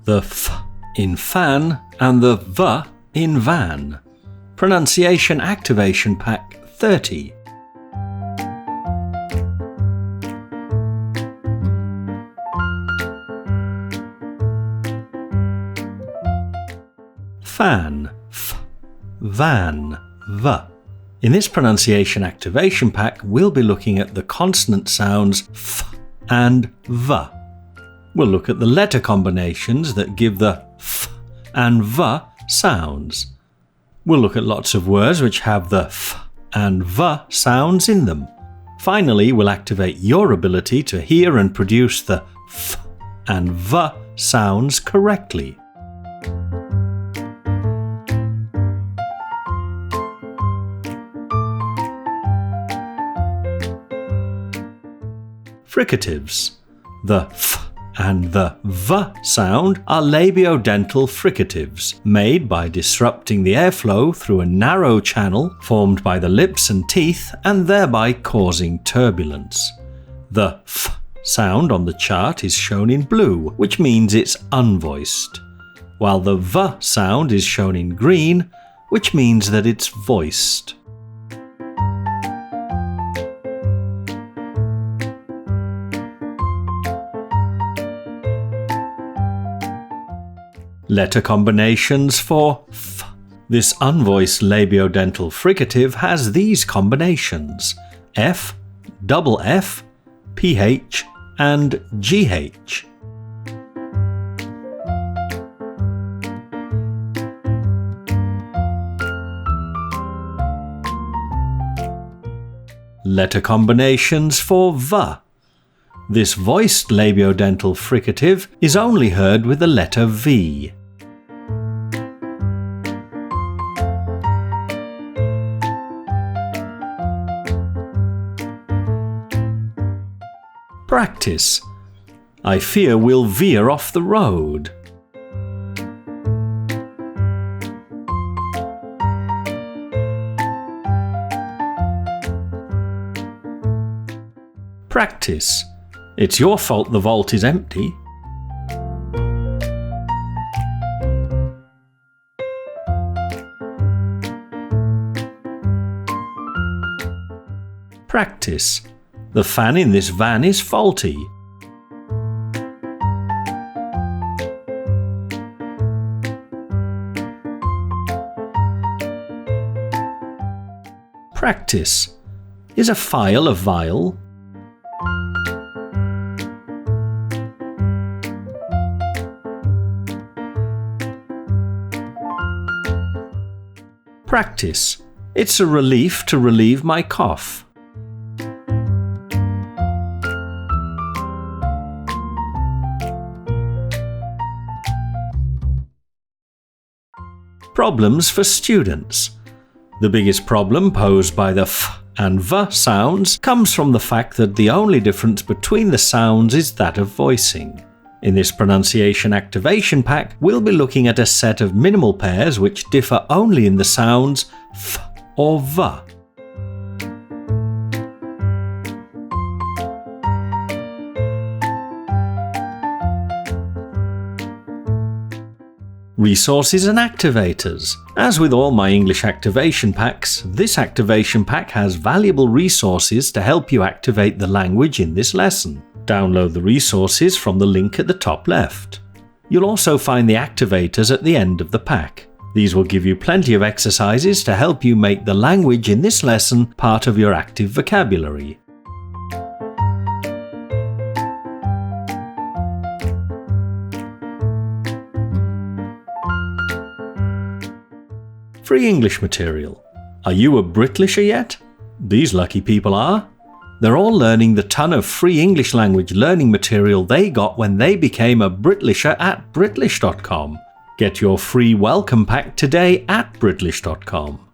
the f in fan and the v in van. Pronunciation Activation Pack 30. Fan, f, van, v. In this pronunciation activation pack, we'll be looking at the consonant sounds f and v. We'll look at the letter combinations that give the f and v sounds. We'll look at lots of words which have the f and v sounds in them. Finally, we'll activate your ability to hear and produce the f and v sounds correctly. Fricatives. The f and the v sound are labiodental fricatives, made by disrupting the airflow through a narrow channel formed by the lips and teeth and thereby causing turbulence. The f sound on the chart is shown in blue, which means it's unvoiced, while the v sound is shown in green, which means that it's voiced. Letter combinations for f. This unvoiced labiodental fricative has these combinations: f, double f, ph, and gh. Letter combinations for v. This voiced labiodental fricative is only heard with the letter v. Practice. I fear we'll veer off the road. Practice. It's your fault the vault is empty. Practice. The fan in this van is faulty. Practice. Is a file a vial? Practice. It's a relief to relieve my cough. Problems for students. The biggest problem posed by the f and v sounds comes from the fact that the only difference between the sounds is that of voicing. In this pronunciation activation pack, we'll be looking at a set of minimal pairs which differ only in the sounds f or v. Resources and activators. As with all my English activation packs, this activation pack has valuable resources to help you activate the language in this lesson. Download the resources from the link at the top left. You'll also find the activators at the end of the pack. These will give you plenty of exercises to help you make the language in this lesson part of your active vocabulary. Free English material. Are you a Britlisher yet? These lucky people are. They're all learning the ton of free English language learning material they got when they became a Britlisher at Britlish.com. Get your free welcome pack today at Britlish.com.